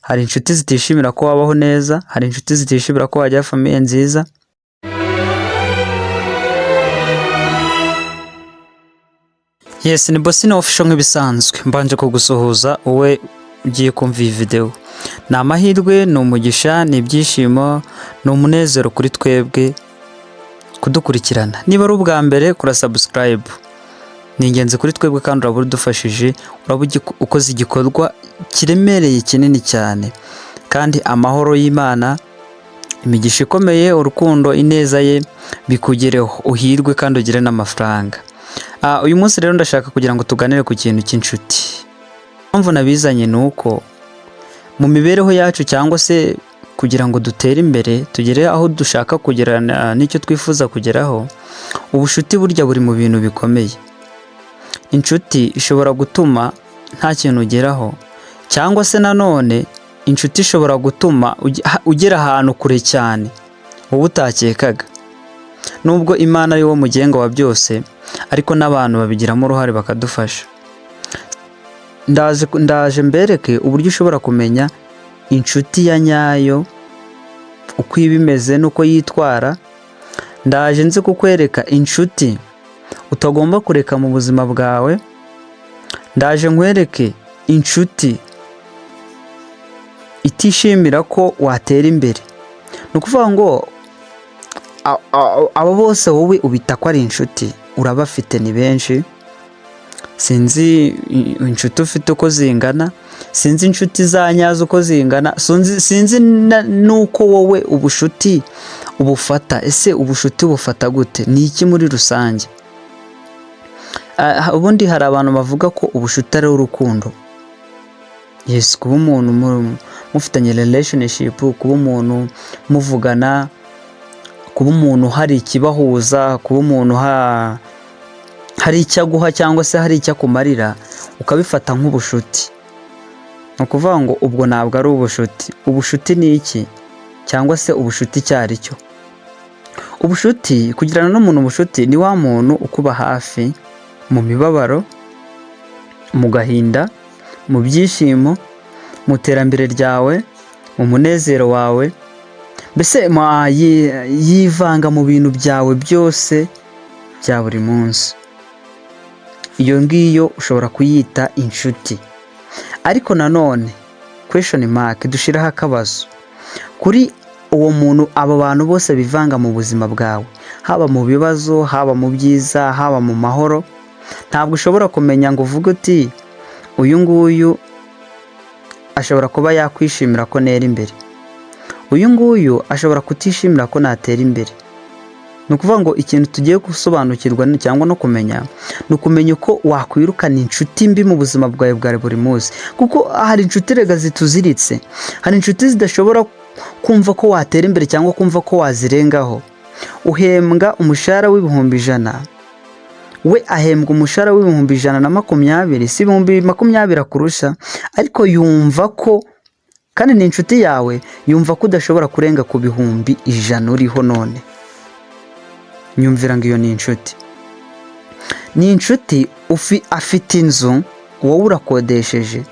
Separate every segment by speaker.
Speaker 1: hari inshuti zitishimira ko wabaho neza, hari inshuti zitishimira ko wajya famiye nziza. Yes, ni Bossy Official nk'ibisanzwe. Mbanje kugusuhuza wowe ugiye kumva iyi video. Ni amahirwe, ni umugisha, ni ibyishimo, ni umunezero kuri twebwe kudukurikirana. Niba ari ubwa mbere kura subscribe. Ni ingenzi kuri twebwe kandi uraba udufashije, uraba ukoze igikorwa kiremereye kinini cyane. Kandi amahoro y'Imana, imigisha ikomeye, urukundo, ineza ye bikugereho, uhirwe kandi ugire n'amafaranga. Uyu munsi rero ndashaka kugira ngo tuganire ku kintu cy'inshuti. Impamvu nabizanye ni uko mu mibereho yacu cyangwa se kugira ngo dutere imbere, tugere aho dushaka kugera n'icyo twifuza kugeraho, ubushuti burya buri mu bintu bikomeye. Inshuti ishobora gutuma nta kintu ugeraho, cyangwa se nanone inshuti ishobora gutuma ugera ahantu kure cyane wowe utakekaga. Nubwo Imana ari wo mugenga wa byose, ariko n'abantu babigiramo uruhare bakadufasha. Ndaje mbereke uburyo ushobora kumenya inshuti ya nyayo, uko iba imeze n'uko yitwara. Ndaje nzi kukwereka inshuti utagomba kureka mu buzima bwawe. Ndaje nkwereke inshuti itishimira ko watera imbere. Ni ukuvuga ngo abo bose wowe ubita ko ari inshuti, urabafite ni benshi. Sinzi inshuti ufite uko zingana, sinzi inshuti za nyazo uko zingana, sinzi nuko wowe ubushuti ubufata. Ese ubushuti bufata gute? Ni iki muri rusange? Ubundi hari abantu bavuga ko ubushuti ari urukundo. Yes, kuba umuntu mufitanye relationship, kuba umuntu muvugana, kuba umuntu hari ikibahuza, kuba umuntu hari icyo aguha cyangwa se hari icyo akumarira, ukabifata nk'ubushuti. Ni ukuvuga ngo ubwo ntabwo ari ubushuti. Ubushuti ni iki? Cyangwa se ubushuti icyo ari cyo? Ubushuti, kugirana n'umuntu ubushuti, ni wa muntu ukuba hafi mu mibabaro, mu gahinda, mu byishimo, mu iterambere ryawe, mu munezero wawe, mbese yivanga mu bintu byawe byose bya buri munsi. Iyo ngiyo ushobora kuyita inshuti. Ariko nanone question mark, dushiraho akabazo kuri uwo muntu. Abo bantu bose bivanga mu buzima bwawe, haba mu bibazo, haba mu byiza, haba mu mahoro. Ntabwo ushobora kumenya ngo uvuge uti uyu nguyu ashobora kuba yakwishimira ko nera imbere, uyu nguyu ashobora kutishimira ko natera imbere. Ni ukuvuga ngo ikintu tugiye gusobanukirwa cyangwa no kumenya, ni ukumenya uko wakwirukana inshuti mbi mu buzima bwawe bwa buri munsi. Kuko hari inshuti rega zituziritse, hari inshuti zidashobora kumva ko watera imbere cyangwa kumva ko wazirengaho. Uhembwa umushahara w'ibihumbi 100, we ahembwa umushahara w'ibihumbi 120, si ibihumbi 20 akurusha, ariko yumva ko, kandi ni inshuti yawe, yumva ko udashobora kurenga ku bihumbi 100 uriho none. Nyumvira ngo iyo ni inshuti. Ni inshuti afite inzu, wowe urakodesheje,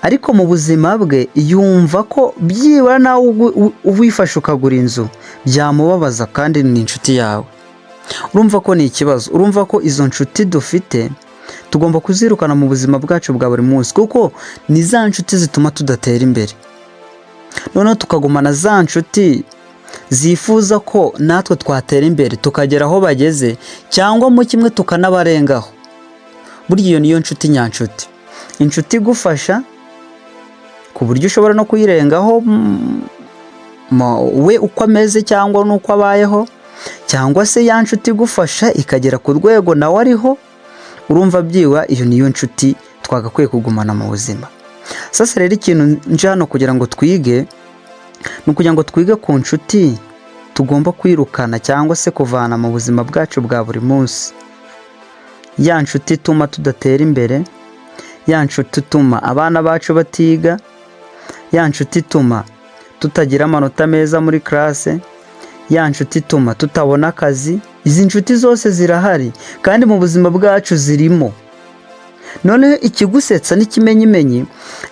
Speaker 1: ariko mu buzima bwe yumva ko byibura nawe uwifashe ukagura inzu byamubabaza, kandi ni inshuti yawe. Urumva ko ni ikibazo. Urumva ko izo nshuti dufite tugomba kuzirukana mu buzima bwacu bwa buri munsi, kuko ni za nshuti zituma tudatera imbere. Noneho tukagumana za nshuti zifuza ko natwe twatera imbere, tukagera aho bageze, cyangwa mu kimwe tukanabarengaho. Burya iyo niyo nshuti nyanshuti. Inshuti igufasha ku buryo ushobora no kuyirengaho we uko ameze cyangwa n'uko abayeho, cyangwa se ya nshuti igufasha ikagera ku rwego nawe ariho. Urumva byiwa, iyo niyo nshuti twagakwiye kugumana mu buzima. Sasa rero ikintu nje hano kugira ngo twige, ni ukugira ngo twige ku nshuti tugomba kwirukana cyangwa se kuvana mu buzima bwacu bwa buri munsi. Ya nshuti ituma tudatera imbere, ya nshuti ituma abana bacu batiga, ya nshuti ituma tutagira amanota meza muri classe, ya nshuti ituma tutabona akazi. Izi nshuti zose zirahari kandi mu buzima bwacu zirimo. noneho ikigusetsa n'ikimenyimenyi,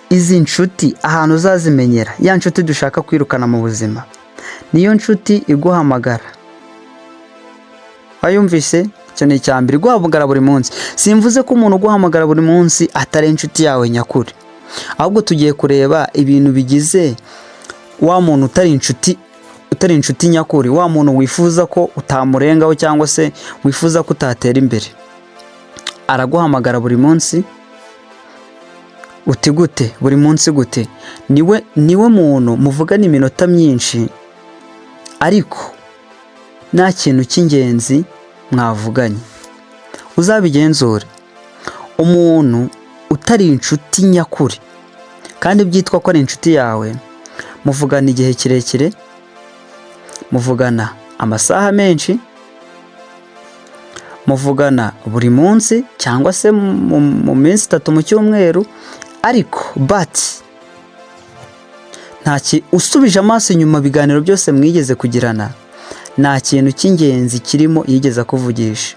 Speaker 1: izi nshuti ahantu uzazimenyera, ya nshuti dushaka kwirukana mu buzima, niyo nshuti iguhamagara. Wayumvise? Icyo ni icya mbere, iguhamagara buri munsi. Simvuze ko umuntu uguhamagara buri munsi atari inshuti yawe nyakuri, ahubwo tugiye kureba ibintu bigize wa muntu utari inshuti nyakuri, wa muntu wifuza ko utamurengaho cyangwa se wifuza ko utatera imbere. Araguhamagara buri munsi. Uti gute? Buri munsi gute? Niwe muntu muvugana iminota myinshi ariko nta kintu cy'ingenzi mwavuganye. Uzabigenzure. Umuntu utari inshuti nyakuri kandi byitwa ko ari inshuti yawe, muvugana igihe kirekire, muvugana amasaha menshi, muvugana buri munsi cyangwa se mu minsi 3 mu cyumweru, ariko usubije amaso inyuma ibiganiro byose mwigeze kugirana, nta kintu cy'ingenzi kirimo yigeze akuvugisha,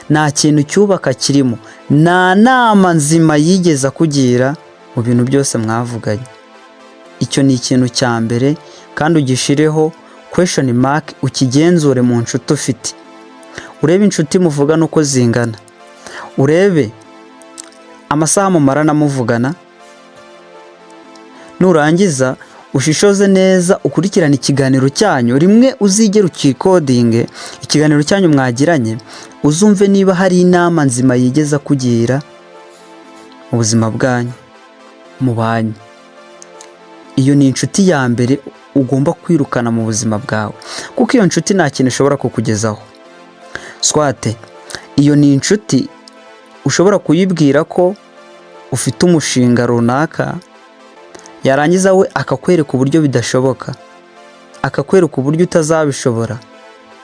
Speaker 1: nta kintu cyubaka kirimo, nta nama nzima yigeze akugira mu bintu byose mwavuganye. Icyo ni ikintu cya mbere, kandi ugishireho question mark, ukigenzure mu nshuti ufite. Urebe inshuti muvugana uko zingana, urebe amasaha mumarana muvugana, nurangiza ushishoze neza, ukurikirane ikiganiro cyanyu, rimwe uzigera ukikodinge ikiganiro cyanyu mwagiranye, uzumve niba hari inama nzima yigeza kugira mu buzima bwanyu mubanye. Iyo ni inshuti ya mbere ugomba kwirukana mu buzima bwawe, kuko iyo nshuti nta kintu ishobora kukugezaho. Swate, iyo ni inshuti ushobora kuyibwira ko ufite umushinga runaka, yarangiza we akakwereka uburyo bidashoboka, akakwereka uburyo utazabishobora.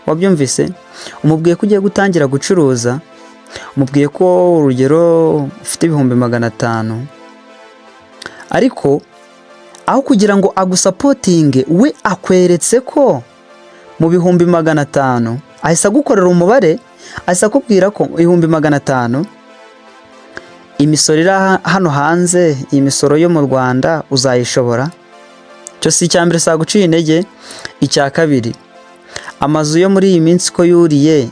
Speaker 1: Wabyumvise? Umubwiye ko ugiye gutangira gucuruza, umubwiye ko urugero ufite 500,000, ariko aho kugira ngo agusapotinge, we akweretse ko mu 500,000 ahise agukorera umubare, ahise akubwira ko 500,000 imisoro iri hano hanze, iyi misoro yo mu Rwanda uzayishobora. Cyo si icyambere saguciye intege. Icya kabiri, amazu yo muri iyi minsi ko yuriye,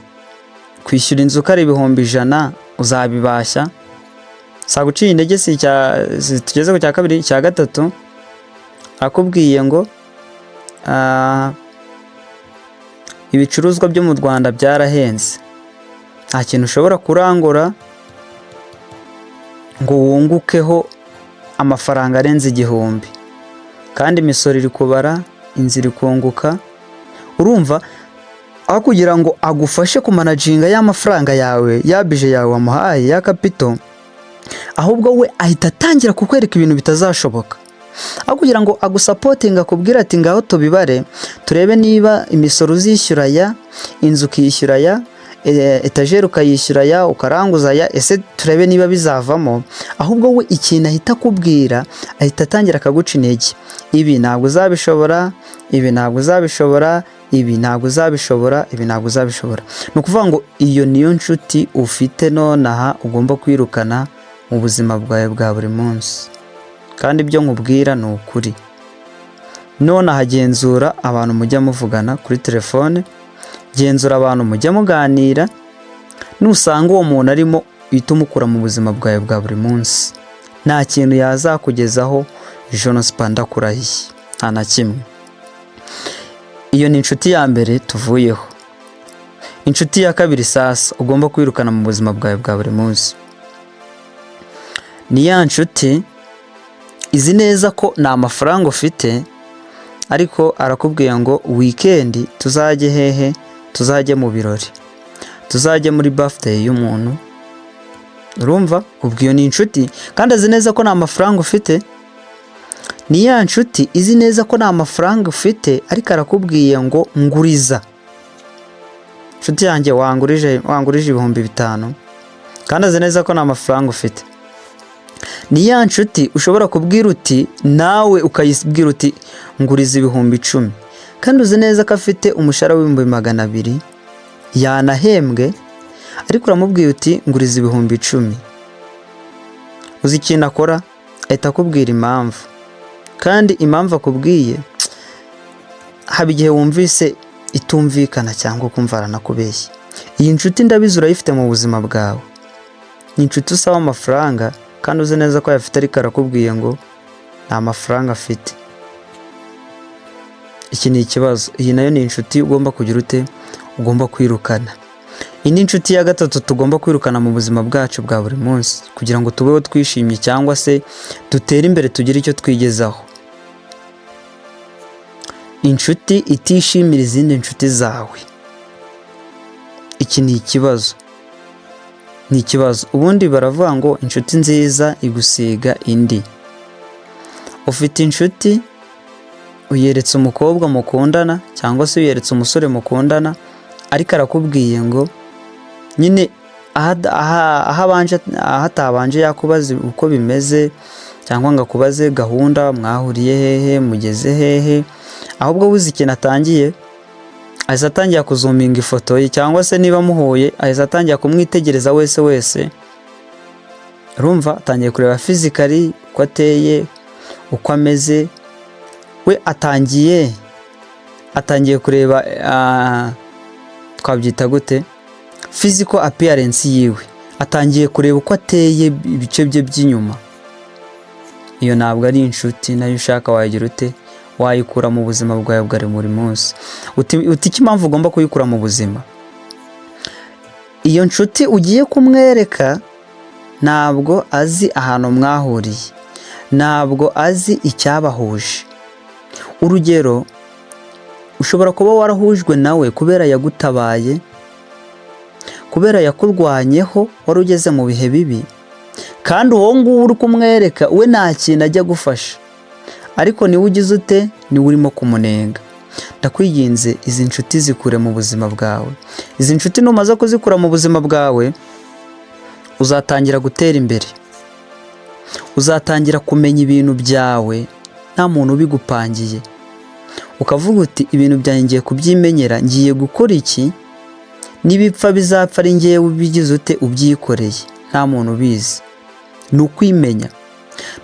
Speaker 1: kwishyura inzu kare 100,000 uzabibasha. Saguciye intege. Tugeze ku cya kabiri. Icya gatatu, akubwiye ngo ibicuruzwa byo mu Rwanda byarahenze, nta kintu ushobora kurangura ngo wungukeho amafaranga arenze 1,000, kandi imisoro iri kubara, inzu iri kunguka. Urumva, aho kugira ngo agufashe kumanaginga y'amafaranga yawe, ya bije yawe wamuhaye ya capital, ahubwo we ahita atangira kukwereka ibintu bitazashoboka. Aho kugira ngo agusapotinga, akubwira ati ngaho tubibare, turebe niba imisoro uzishyura ya, inzu ukishyura ya, etajeri ukayishyura ya, ukaranguza ya, ese turebe niba bizavamo. Ahubwo we ikintu ahita akubwira, ahita atangira akaguca intege. Ibi ntabwo uzabishobora, ibi ntabwo uzabishobora, ibi ntabwo uzabishobora, ibi ntabwo uzabishobora. Ni ukuvuga ngo iyo niyo nshuti ufite nonaha ugomba kwirukana mu buzima bwawe bwa buri munsi, kandi ibyo nkubwira ni ukuri. Nonaha genzura abantu mujya muvugana kuri telefone, genzura abantu mujya muganira, nusanga uwo muntu arimo uhita umukura mu buzima bwawe bwa buri munsi. Nta kintu yazakugezaho, Jonas Panda kurahiye, nta na kimwe. Iyo ni inshuti ya mbere tuvuyeho. Inshuti ya kabiri sasa ugomba kwirukana mu buzima bwawe bwa buri munsi, ni ya nshuti izi neza ko nta mafaranga ufite, ariko arakubwiye ngo weekend tuzajye hehe, tuzajye mu birori, tuzajye muri birthday y'umuntu. Urumva? Ubwo iyo ni inshuti kandi azi neza ko nta mafaranga ufite. Ni ya nshuti izi neza ko nta mafaranga ufite, ariko arakubwiye ngo nguriza. Inshuti yanjye, wangurije 5,000, kandi azi neza ko nta mafaranga ufite. Ni ya nshuti ushobora kubwira uti, nawe ukayibwira uti nguriza 10,000, kandi uzi neza ko afite umushahara w'200,000 yanahembwe, ariko uramubwiye uti nguriza 10,000. uzi ikintu akora, ahita akubwira impamvu, kandi impamvu akubwiye haba igihe wumvise itumvikana cyangwa ukumva aranakubeshya. Iyi nshuti ndabizi urayifite mu buzima bwawe, ni inshuti usaba amafaranga kandi uzi neza ko ayafite ariko arakubwiye ngo nta mafaranga afite. Iki ni ikibazo. Iyi nayo ni inshuti ugomba kugira ute, ugomba kwirukana. Indi nshuti ya gatatu tugomba kwirukana mu buzima bwacu bwa buri munsi kugira ngo tubeho twishimye cyangwa se dutere imbere tugire icyo twigezaho. Inshuti itishimira izindi nshuti zawe. Iki ni ikibazo. Ni ikibazo. Ubundi baravuga ngo inshuti nziza igusiga indi. Ufite inshuti uyeretse umukobwa mukundana cyangwa se uyeretse umusore mukundana, ariko arakubwiye ngo nyine ahatabanje yakubaza uko bimeze cyangwa ngo akubaze gahunda, mwahuriye hehe, mugeze hehe, ahubwo wuzi ikintu atangiye, ahise atangira kuzuminga ifoto ye, cyangwa se niba muhuye ahise atangira kumwitegereza wese. Urumva atangiye kureba physically uko ateye, uko ameze, we atangiye kureba twabyita gute, physical appearance yiwe, atangiye kureba uko ateye ibice bye by'inyuma. Iyo ntabwo ari inshuti, nayo ushaka wagira ute, wayikura mu buzima bwawe bwa buri munsi. Uti iki mpamvu ugomba kuyikura mu buzima? Iyo nshuti ugiye kumwereka ntabwo azi ahantu mwahuriye, ntabwo azi icyabahuje. Urugero, ushobora kuba warahujwe nawe kubera yagutabaye, kubera yakurwanyeho wari ugeze mu bihe bibi, kandi uwo nguwo uri kumwereka we nta kintu ajya gufasha, ariko niwe ugize ute, niwe urimo kumunenga. Ndakwinginze izi nshuti zikure mu buzima bwawe. Izi nshuti numaze kuzikura mu buzima bwawe, uzatangira gutera imbere, uzatangira kumenya ibintu byawe nta muntu ubigupangiye, ukavuga uti ibintu byanjye ngiye kubyimenyera, ngiye gukora iki, n'ibipfa bizapfa ari ngewe ubigize ute, ubyikoreye, nta muntu ubizi. Ni ukwimenya.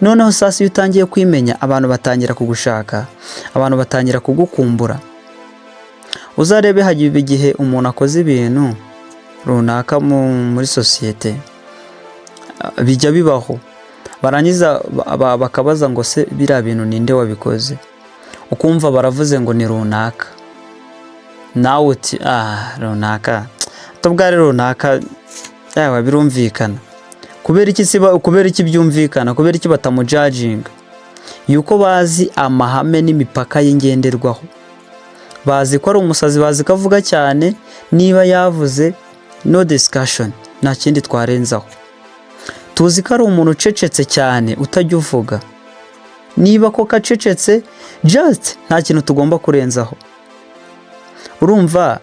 Speaker 1: Noneho sasa iyo utangiye kwimenya, abantu batangira kugushaka, abantu batangira kugukumbura. Uzarebe hagiye igihe umuntu akoze ibintu runaka muri sosiyete, bijya bibaho, barangiza bakabaza ngo se biriya bintu ninde wabikoze, ukumva baravuze ngo ni runaka, nawe uti runaka, tubware runaka, yawe birumvikana. Kubera iki byumvikana? Kubera iki batamujajinga? Yuko bazi amahame n'imipaka y'ingenderwaho, bazi ko ari umusazi, bazi ko avuga cyane, niba yavuze no discussion, nta kindi twarenzaho. Tuzi ko ari umuntu ucecetse cyane, utajya uvuga, niba ko kacecetse just nta kintu tugomba kurenzaho. Urumva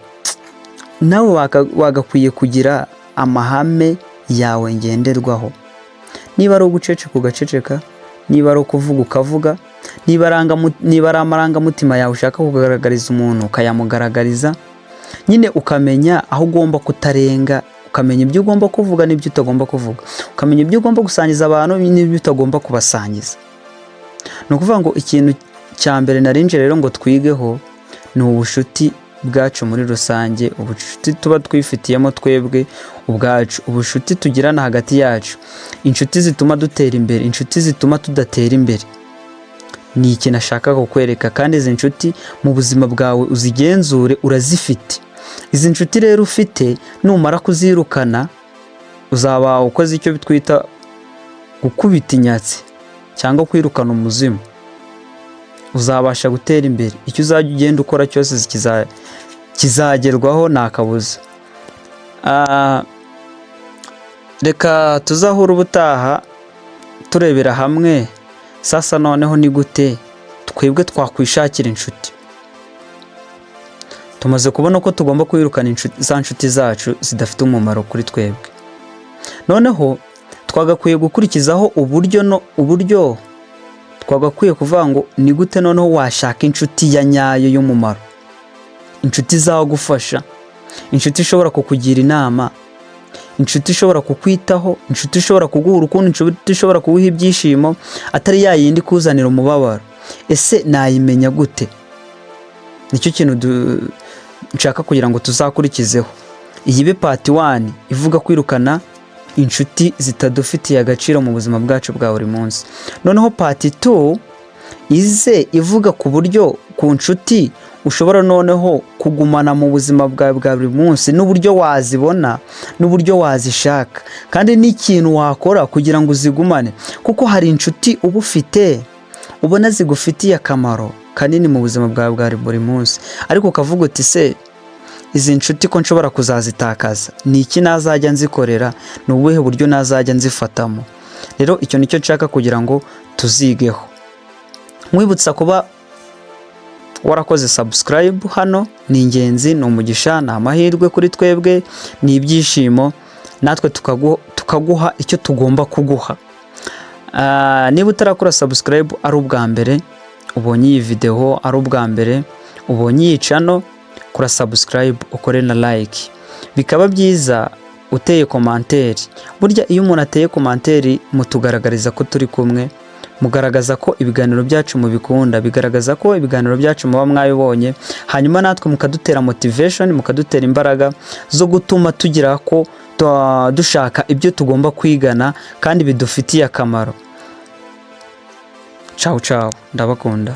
Speaker 1: nawe wagakwiye kugira amahame yawe ngenderwaho. Niba ari uguceceka ugaceceka, niba ari ukuvuga ukavuga, niba ari amarangamutima yawe ushaka kugaragariza umuntu ukayamugaragariza, nyine ukamenya aho ugomba kutarenga, ukamenya ibyo ugomba kuvuga n'ibyo utagomba kuvuga, ukamenya ibyo ugomba gusangiza abantu n'ibyo utagomba kubasangiza. Ni ukuvuga ngo ikintu cya mbere narinje rero ngo twigeho ni ubushuti bwacu muri rusange, ubushuti tuba twifitiyemo twebwe ubwacu, ubushuti tugirana hagati yacu, inshuti zituma dutera imbere, inshuti zituma tudatera imbere. Ni iki nashaka kukwereka, kandi izi nshuti mu buzima bwawe uzigenzure, urazifite. Izi nshuti rero ufite, numara kuzirukana uzaba ukoze icyo twita gukubita inyatsi cyangwa kwirukana umuzimu. Uzabasha gutera imbere, icyo uzajya ugenda ukora cyose kizagerwaho nta kabuza. Reka tuzahura ubutaha turebera hamwe sasa noneho ni gute twebwe twakwishakira inshuti. Tumaze kubona ko tugomba kwirukana za nshuti zacu zidafite umumaro kuri twebwe. Noneho twagakwiye gukurikizaho uburyo twagakwiye kuvuga ngo ni gute noneho washaka inshuti ya nyayo y'umumaro, inshuti izagufasha, inshuti ishobora kukugira inama, inshuti ishobora kukwitaho, inshuti ishobora kuguha urukundo, inshuti ishobora kuguha ibyishimo, atari ya yindi kuzanira umubabaro. Ese nayimenya gute? Nicyo kintu nshaka kugira ngo tuzakurikizeho. Iyi be part 1 ivuga kwirukana inshuti zitadufitiye agaciro mu buzima bwacu bwa buri munsi. Noneho part 2 ize ivuga ku buryo ku nshuti ushobora noneho kugumana mu buzima bwa buri munsi, n'uburyo wazibona, n'uburyo wazishaka, kandi n'ikintu wakora kugira ngo uzigumane. Kuko hari inshuti uba ufite ubona zigufitiye akamaro kanini mu buzima bwa buri munsi, ariko ukavuga uti se izi nshuti ko nshobora kuzazitakaza, ni iki nazajya nzikorera, ni ubuhe buryo nazajya nzifatamo? Rero icyo nicyo nshaka kugira ngo tuzigeho. Mwibutsa kuba warakoze subscribe hano, ni ingenzi, ni umugisha, ni amahirwe kuri twebwe, ni ibyishimo, natwe tukaguha icyo tugomba kuguha. Niba utarakora subscribe ari ubwa mbere ubonye iyi video, ari ubwa mbere ubonye iyi channel, kora subscribe, ukore na like. Bikaba byiza uteye commentaire. Burya iyo umuntu ateye commentaire mutugaragariza ko turi kumwe, mugaragaza ko ibiganiro byacu mubikunda, bigaragaza ko ibiganiro byacu muba mwabibonye, hanyuma natwe mukadutera motivation, mukadutera imbaraga zo gutuma tugira ko dushaka ibyo tugomba kwigana kandi bidufitiye akamaro. Ciao ciao, ndabakunda.